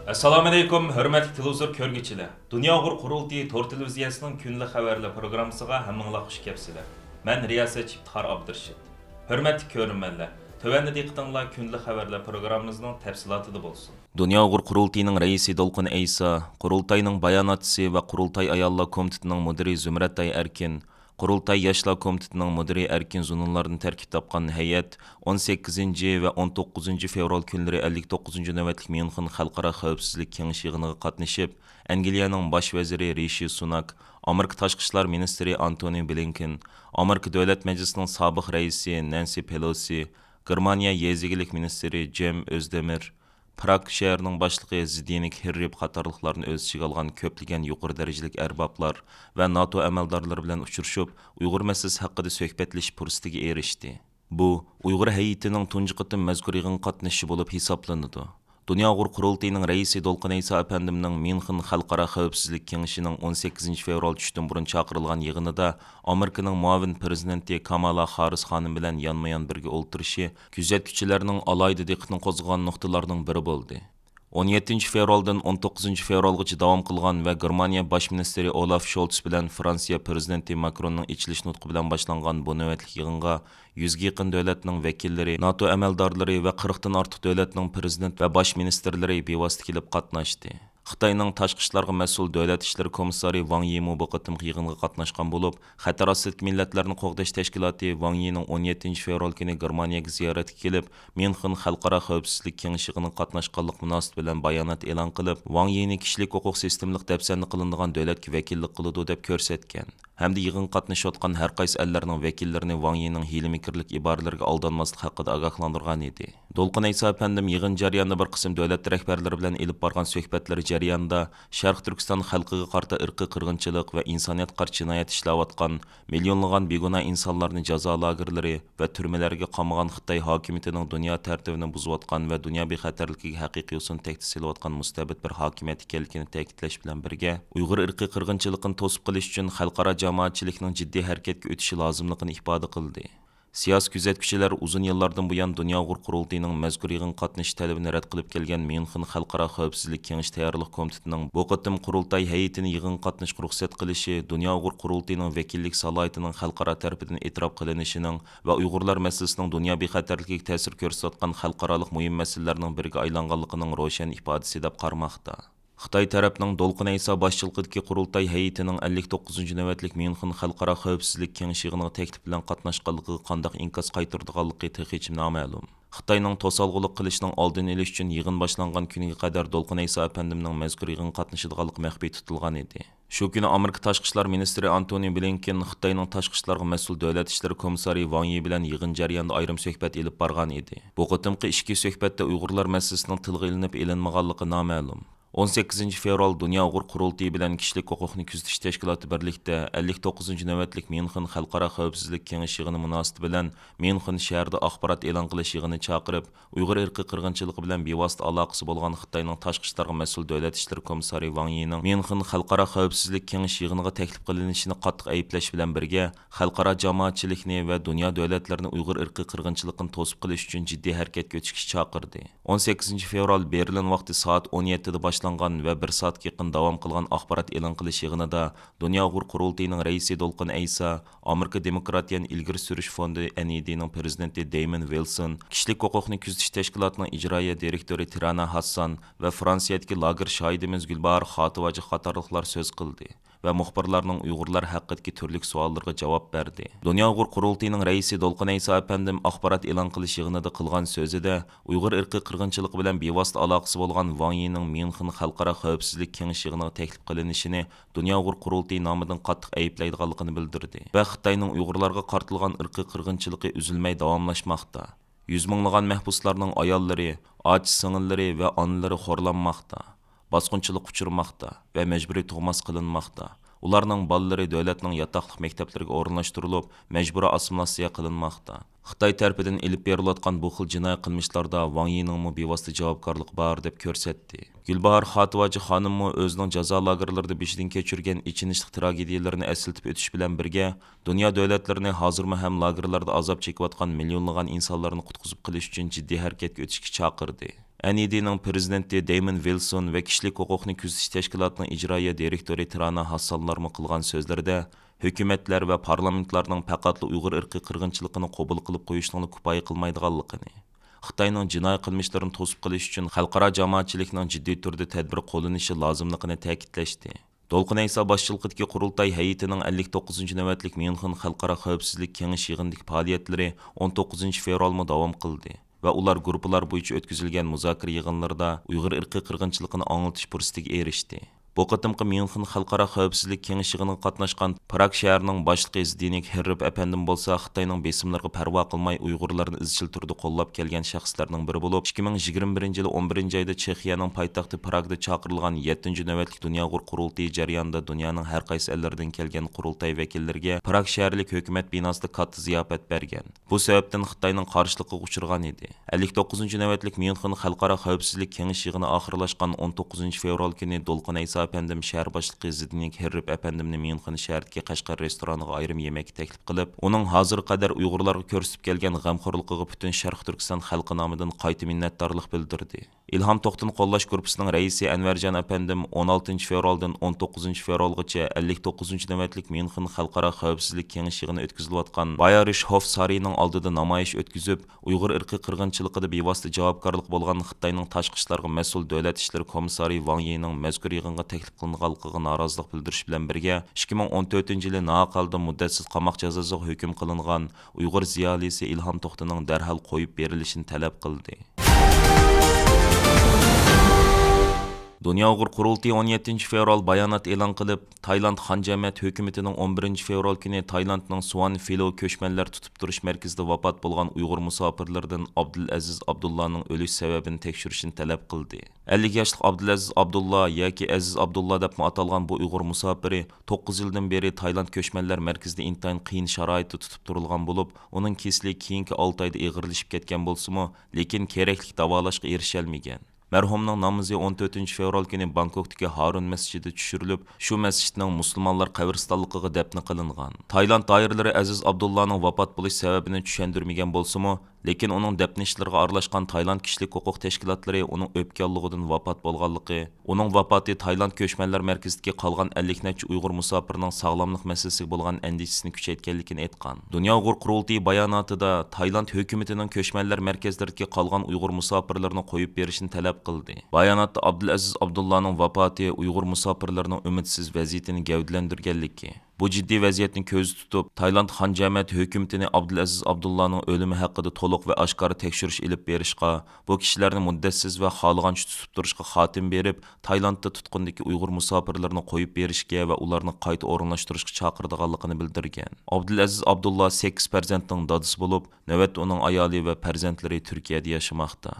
Assalomu alaykum, hurmatli televizor ko'rguvchilar. Dunyo Uyg'ur qurultiyi to'r televiziyasining kunlik xabarlar programmasiga hammanglar xush kelibsizlar. Men riyosatchi Iftixor Abdurshid. Hurmatli ko'ruvchilar, tövəndə diqqətinizlər kunlik xabarlar programmamızın təfsilatında bo'lsin. Dunyo Uyg'ur qurultiyining raisi Dolqin Aysa, qurultayning bayonotchisi va qurultay ayollar komitetining mudiri Zumratay Erkin, Qurultay Yoshlar Komitetining mudiri Erkin Zununlardan tarkib topgan heyət 18 va 19 fevral kunlari 59 navbatlik Myunxen Xalqaro xavfsizlik kengashi yig'iniga qatnashib, Angliyaning bosh vaziri Rishi Sunak, Amerika tashqi ishlar ministri Antony Blinken, Amerika davlat majlisining sobiq raisi Nancy Pelosi, Germaniya yezigilik ministri Cem Özdemir, Prag şəhərinin başlığı Zdeněk Hrib qatarlıqlarını öz içigə alğan köplügən yuqur dərəcəlik ərbablar və NATO əməldarları bilan uçuruşub, Uyğur məsələsi haqqında söhbətləşiş fürsətinə erişdi. Bu, Uyğur heyətinin tuncu qıtım məzkur yığın qatnaşı olub hesablanıdı. Dünya Uyg'ur qurultiyining raisi Dolqin Aysa apandimning Myunxen Xalqaro xavfsizlik kengashining 18 fevral tushdan burun chaqirilgan yig'inida Amerikaning muavin prezidenti Kamala Harris xonim bilan yonma-yon birga o'ltirishi kuzatuvchilarning alayda diqqatini qo'zg'agan nuqtalarning biri bo'ldi. 17 fevraldan 19 fevralgacha davom qilgan va Germaniya bosh ministri Olaf Scholz bilan Fransiya prezidenti Macronning ichilish nutqi bilan boshlangan bu navbatlik yig'inga 100 ga yaqin davlatning vakillari, NATO amaldorlari va 40 dan ortiq davlatning prezident va bosh ministrlari bevosita kelib qatnashdi. Xitoyning tashqi ishlarga mas'ul davlat ishlari komissari Wang Yi bu qitimqi yig'inga qatnashgan bo'lib, Xatar ostidagi millatlarni qo'g'dash tashkiloti Wang Yining 17 fevral kuni Germaniyaga ziyoratga kelib, Myunxen Xalqaro xavfsizlik kengashiga qatnashganlik munosabati bilan bayonot e'lon qilib, Wang Yini kishilik huquq sistemlik dafsanni qilinadigan davlatga vakillik qiladi deb ko'rsatgan. Hamda yig'in qatnashayotgan har qaysi ellarning vakillarini Wang Yining hiyla-mikirlik iboralarga aldanmaslik haqida ogohlantirgan edi. Dolqin Aysa apandim yig'in jarayonida bir qism davlat rahbarlari bilan elib borgan suhbatlar jarayonida Sharq Turkiston xalqiga qarta irqiy qirg'inchilik va insoniyat qarshi jinoyat ishlayotgan millionlagan begunoh insonlarni jazo lagerlari va turmalarga qamagan Xitoy hokimiyatining dunyo tartibini buzayotgan va dunyo bexatarligiga haqiqiy usul tehdid silayotgan mustabid bir hokimiyat ekanligini ta'kidlash bilan birga, Uyg'ur irqiy qirg'inchiligini to'sib qilish uchun xalqaro jamoatchilikning jiddiy harakatga o'tishi lozimligini ifoda qildi. Siyasi kuzatuvchilar uzun yillardan buyon Dunyo Uyg'ur qurultiyining mazkur yig'in qatnash talabini rad qilib kelgan Myunxen Xalqaro xavfsizlik kengashi tayyorlik komitetining bu qatim qurultay heyətini yig'in qatnashga ruxsat qilishi Dunyo Uyg'ur qurultiyining vakillik salohiyatining xalqaro tarafidan e'tirof qilinishining va Uyg'urlar masalasining dunyo bexatarligiga ta'sir ko'rsatgan xalqaroliq muhim masalalarning biriga aylanganligining ro'shan ifodasi deb qaramoqda. Xitoy tarafning Dolqin Aysa boshchiligidagi qurultay heyətining 59 navbatlik Myunxen Xalqaro xavfsizlik kengashiga taklif bilan qatnashganligiga qanday inkas qaytardiganligi texnik noma'lum. Xitoyning to'salg'ulik qilishining oldini olish uchun yig'in boshlangan kuniga qadar Dolqin Aysa apandimning mazkur yig'in qatnashadiganligi maxfiy tutilgan edi. Shu kuni Amerika tashqi ishlar ministri Antony Blinken Xitoyning tashqi ishlarga mas'ul davlat ishlari komissari Wang Yi bilan yig'in jarayonida ayrim suhbat elib borgan edi. Bu qitimqi ishki suhbatda Uyg'urlar masalasining tilga ilinib elinmaganligi noma'lum. 18 fevral Dunyo Uyg'ur qurultiyi bilan kishilik huquqni kuzatish tashkiloti birlikda 59 navbatlik Myunxen Xalqaro xavfsizlik kengashi yig'ini munosabati bilan Myunxen shahrida axborot e'lon qilish yig'ini chaqirib, Uyg'ur irqiy qirg'inchiligi bilan bevosita aloqasi bo'lgan Xitoyning tashqi ishlarga mas'ul davlat ishlari komissari Wang Yining Myunxen Xalqaro xavfsizlik kengashi yig'iniga taklif qilinishini qattiq ayiblash bilan birga, xalqaro jamoatchilikni va dunyo davlatlarini Uyg'ur irqiy qirg'inchiligini to'sib qilish uchun jiddiy harakatga o'tishga chaqirdi. 18 fevral Berlin vaqti soat 17 da boshlangan va 1 soatga yaqin davom qilgan axborot e'lon qilish yig'inida Dunyo Uyg'ur qurultiyining raisi Dolqin Aysa, Amerika Demokratiyani ilgari surish fondi NEDning prezidenti Damon Wilson, kishilik huquqni kuzatish tashkilotining ijroiya direktori Tirana Hassan va Fransiyadagi lager shohidimiz Gulbahor Xotivaji qatorliqlar so'z qildi va muxbirlarning Uyg'urlar haqidagi turli savollarga javob berdi. Dunyo Uyg'ur qurultiyining raisi Dolqin Aysa apandim axborot e'lon qilish yig'inida qilgan so'zida Uyg'ur irqiy qirg'inchiligi bilan bevosita aloqasi bo'lgan Wang Yining Myunxen Xalqaro xavfsizlik kengashi yig'iniga taklif qilinishini Dunyo Uyg'ur qurultiyi nomidan qattiq ayiblaydiganligini bildirdi va Xitoyning Uyg'urlarga qartilgan irqiy qirg'inchiligi uzilmay davomlashmoqda. Yüz minglagan mahbuslarning ayollari, ojiz singillari va onalari xo'rlanmoqda. Basqınçılık uçurmaqda və məcburi tug'mas qilinmoqda. Ularning bolalari davlatning yotoqliq maktablariga o'rinlashtirilib, majburiy assimilyatsiya qilinmoqda. Xitoy tarafidan elib berilayotgan bu xil jinoiy qilmishlarda Wang Yining bevosita javobgarlik bor deb ko'rsatdi. Gulbahor Xotivaji xonim o'zining jazo lagerlarida beshidan kechirgan ichinishli tragediyalarni eslatib o'tish bilan birga, dunyo davlatlarini hozirma ham lagerlarda azob chekayotgan millionlagan insonlarni qutqizib qilish uchun jiddiy harakatga o'tishga chaqirdi. NED'ning prezidenti Damon Wilson va kishilik huquqni kuzatish tashkilotining ijroiya direktori Tirana Hassanlarmi qilgan so'zlarida hukumatlar va parlamentlarning faqat Uyg'ur irqiy qirg'inchiligini qabul qilib qo'yishni kifoya qilmaydiganligini, Xitoyning jinoiy qilmishlarini to'sib qilish uchun xalqaro jamoatchilikning jiddiy turda tadbir qo'llanishi lozimligini ta'kidlashdi. Dolqin Aysa boshchiligidagi qurultay hay'atining 59-navbatlik Myunxen Xalqaro xavfsizlik kengashi yig'indagi faoliyatlari 19 fevralda davom qildi va ular guruhlar bo'yicha o'tkazilgan muzokara yig'inlarida Uyg'ur irqiy qirg'inchiligini anglatish fursatiga erishdi. Bu qatimqi Myunxen Xalqaro xavfsizlik kengashi yig'iniga qatnashgan Prag shahrining boshlig'i Zdenek Herrib apandim bo'lsa, Xitoyning besimlariga parvo qilmay Uyg'urlarni izchil turda qo'llab kelgan shaxslarning biri bo'lib, 2021 yili 11 oyda Chexiyaning poytaxti Pragda chaqirilgan 7-navbatlik Dunyo Uyg'ur qurultayi jarayonida dunyoning har qaysi ellaridan kelgan qurultay vakillariga Prag shaharlik hukumat binosida katta ziyofat bergan. Bu sababdan Xitoyning qarshiligiga uchragan edi. 59-navbatlik Myunxen Xalqaro xavfsizlik kengashi yig'ini oxirlashgan 19 fevral kuni Dolqin Aysa apandim shahar boshlig'i Zdenek Herrib apandimni Myunxen shahridagi Qashqar restoraniga ayrim yemak taklif qilib, uning hozir qadar Uyg'urlarga ko'rsatib kelgan g'amxo'rligiga butun Sharq Turkiston xalqi nomidan qayta minnatdorlik bildirdi. İlham To'xtini qo'llash guruhining raisi Anvarjon apandim 16 fevraldan 19 fevralgacha 59-navbatlik Myunxen Xalqaro xavfsizlik kengashi yig'ini o'tkazilayotgan Bayerisch Hof sariyining oldida namoyish o'tkazib, Uyg'ur irqiy qirg'inchiligida bevosita javobgarlik bo'lgan Xitoyning tashqi ishlarga mas'ul davlat ishlari komissari Wang Yining mazkur yig'inga taklif qilinganligiga norozilik bildirish bilan birga 2014-yili naqalda muddatsiz qamoq jazosiga hukm qilingan Uyg'ur ziyolisi İlham To'xtining darhol qo'yib berilishini talab qildi. Dunyo Uyg'ur qurultayi 17 fevral bayonot e'lon qilib, Tayland Xan jamiyat hukumatining 11 fevral kuni Taylandning Suan Filo ko'chmanlar tutib turish markazida vafot bo'lgan Uyg'ur musofirlardan Abdulaziz Abdullaning o'lish sababini tekshirishni talab qildi. 50 yoshli Abdulaziz Abdullah yoki Aziz Abdullah deb atalgan bu Uyg'ur musofiri 9 yildan beri Tayland ko'chmanlar markazida intayin qiyin sharoitda tutib turilgan bo'lib, uning keslik keyingi 6 oyda ig'irlashib ketgan bo'lsa-mu, lekin kerakli davolashga erisha olmagan. Mərhumning namozi 14 fevral kuni Bangkokdagi Harun masjidi tushirilib, shu masjidning musulmonlar qabristonligiga dafn qilingan. Tayland doiralari Aziz Abdullahning vafot bo'lish sababini tushundirmagan bo'lsa-mu, lekin uning dafn ishlariga aralashgan Tayland kishilik huquq tashkilotlari uning o'pganligidan vafot bo'lganligi, uning vafoti Tayland ko'chmanlar markazidagi qolgan 50 necha Uyg'ur musofirining sog'lomlik masalasiga bo'lgan andishisini kuchaytganligini aytgan. Dunyo Uyg'ur qurultayi bayonotida Tayland hukumatining ko'chmanlar markazlaridagi qolgan Uyg'ur musofirlarini qo'yib berishni talab qildi. Bayonotda Abdulaziz Abdullahning vafoti Uyg'ur musofirlarining umidsiz vaziyatini gavdalantirganligi, bu jiddiy vaziyatni ko'z tutib, Tayland Xan jamiyat hukumatini Abdulaziz Abdullahning o'limi haqida to'liq va oshkora tekshirish ilib berishga, bu kishilarni muddatsiz va xohlagancha tutib turishga xotim berib, Taylandda tutqundagi Uyg'ur musofirlarini qo'yib berishga va ularni qayta o'rinlashtirishga chaqirdiganligini bildirgan. Abdulaziz Abdullah 8 farzandning dadisi bo'lib, navbatda uning ayoli va farzandlari Turkiyada yashamoqda.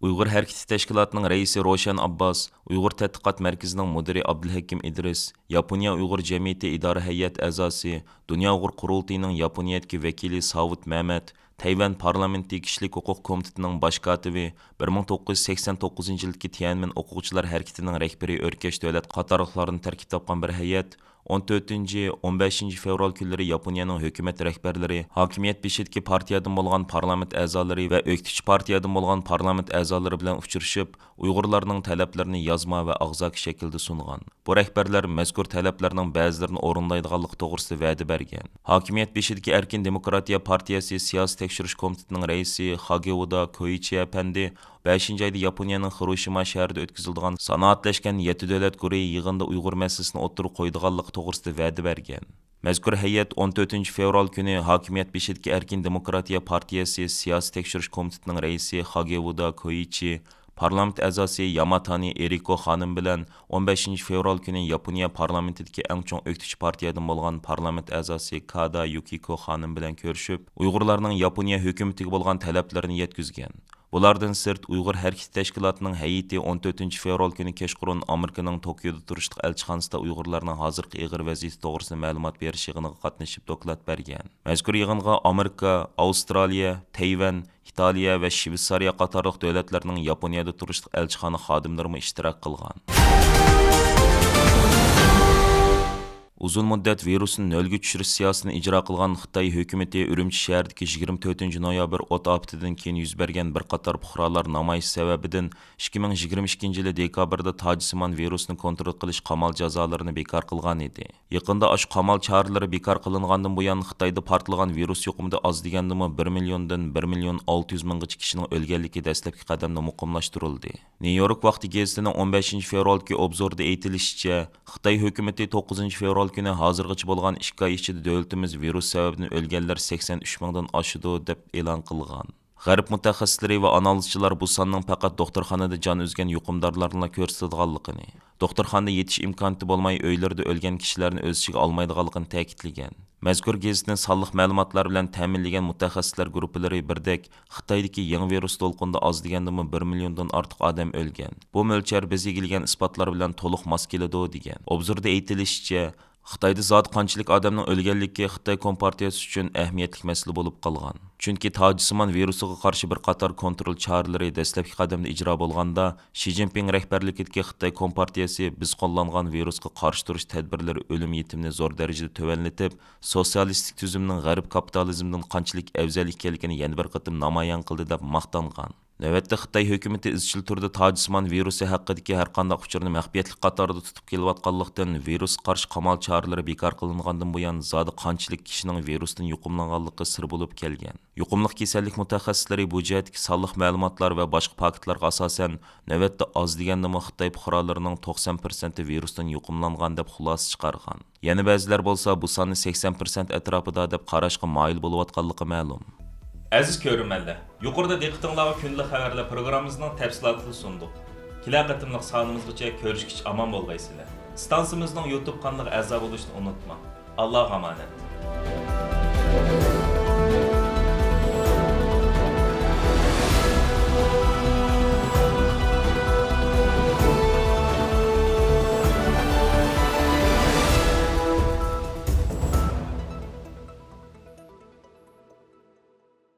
Uyg'ur Harakati Tashkilotining raisi Roshan Abbas, Uyg'ur tadqiqot markazining mudiri Abdulhakim Idris, Yaponiya Uyg'ur jamiyati idora hay'at a'zosi, Dunyo Uyg'ur qurultayining Yaponiyadagi vakili Savut Mehmet, Tayvan parlamenti kishilik huquq komitetining bosh kotibi, 1989-yildagi Tiananmen o'quvchilar harakatining rahbari O'rkash davlat qatorliqlarini tarkib topgan bir hay'at 14-15 fevral kunlari Yaponiyaning hukumat rahbarlari, hokimiyat beshidagi partiyadan bo'lgan parlament a'zolari va o'qituvchi partiyadan bo'lgan parlament a'zolari bilan uchrashib, Uyg'urlarning talablarini yozma va og'zaki shaklda sungan. Bu rahbarlar mazkur talablarning ba'zilarini o'rinlaydiganlik to'g'risida va'da bergan. Hokimiyat beshidagi Erkin Demokratiya partiyasi siyosiy tekshirish komitetining raisi Hageuda Koichi apandi 5-oyda Yaponiyaning Hiroshima shahrida o'tkazilgan sanoatlashgan 7 davlat guruhi yig'inida Uyg'ur masalasini o'tirib qo'ydiganlik to'g'risida va'da bergan. Mazkur hay'at 14 fevral kuni hokimiyat beshidagi Erkin Demokratiya partiyasi siyosiy tekshirish komitetining raisi Hageuda Koichi, parlament a'zosi Yamatani Eriko xonim bilan 15 fevral kuni Yaponiya parlamentidagi eng chong o'qituvchi partiyadan bo'lgan parlament a'zosi Kada Yukiko xonim bilan ko'rishib, Uyg'urlarning Yaponiya hukumatiga bo'lgan talablarini yetkazgan. Bulardan sirt Uyg'ur Harakati Tashkilotining hay'ati 14 fevral kuni kechqurun Amerikaning Tokioda turishliq elchixonasida Uyg'urlarning hozirgi ig'ir vaziyati to'g'risida ma'lumot berish yig'iniga qatnashib doklad bergan. Mazkur yig'inga Amerika, Avstraliya, Tayvan, Italiya va Shveysariya qatorliq davlatlarning Yaponiyada turishliq elchixona xodimlari ishtirok qilgan. Uzun müddet virusni nölge tushirish siyosatini ijro qilgan Xitoy hukumati Urumchi shahridagi 24 noyabr o't ofatidan keyin yuz bergan bir qator fuqarolar namoyish sababidan 2022 yili dekabrda tojsimon virusni kontrol qilish qamal jazolarini bekor qilgan edi. Yaqinda ash qamal choralari bekor qilingandan buyon Xitoyda portlagan virus yuqumida oz degandimi 1 milliondan 1 million 600 minggacha kishining o'lganligi dastlabki qadamda muqimlashtirildi. New York vaqti gazetining 15 fevraldagi obzorda aytilishicha, Xitoy hukumati 9 fevral kuni hozirgacha bo'lgan 2 oy ichida davlatimiz virus sababidan o'lganlar 83 mingdan oshdi deb e'lon qilgan. G'arb mutaxassislari va analizchilar bu sonning faqat doktorxonada jon uzgan yuqumdorlarni ko'rsatganligini, doktorxonada yetish imkoniyati bo'lmay uylarida o'lgan kishilarni o'z ichiga olmaydiganligini ta'kidlagan. Mazkur gazetning sonliq ma'lumotlar bilan ta'minlagan mutaxassislar guruhlari birdek Xitoydagi yangi virus to'lqinida oz degandimi 1 milliondan ortiq odam o'lgan. Bu mo'lchar biz egilgan isbotlar bilan to'liq mos keladi degan. Obzorda aytilishicha, Xitoyda zot qanchalik odamning o'lganligi Xitoy kompartiyasi uchun ahamiyatli masala bo'lib qolgan. Chunki tojsimon virusiga qarshi bir qator kontrol choralari dastlabki qadamda ijro bo'lganda, Shi Jinping rahbarligidagi Xitoy kompartiyasi biz qo'llangan virusga qarshi turish tadbirlari o'lim yetimini zo'r darajada tovanlatib, sotsialistik tuzumning g'arb kapitalizmidan qanchalik afzal ekanligini yana bir qatim namoyon qildi deb maqtangan. Navbatda Xitoy hukumati izchil turda tojsimon virusi haqidagi har qanday uchurni maxfiyatlik qatorida tutib kelayotganlikdan virus qarshi qamal choralari bekor qilingandan buyon zodi qanchalik kishining virusdan yuqumlanganligi sir bo'lib kelgan. Yuqumliq kasallik mutaxassislari bu jihatdagi sonliq ma'lumotlar va boshqa faktlarga asosan navbatda oz degandimi Xitoy fuqarolarining 90% virusdan yuqumlangan deb xulosa chiqargan. Yana ba'zilar bo'lsa bu sonni 80% atrofida deb qarashga moyil bo'layotganligi ma'lum. Aziz ko'ruvchilar, yuqorida diqqatingizga kunlik xabarlar programmamizning tafsilotini sundik. Kelar qatimliq sonimizgacha ko'rishgich omon bo'lgaysizlar. Stansiyamizning YouTube kanaliga a'zo bo'lishni unutmang. Allohga omonat.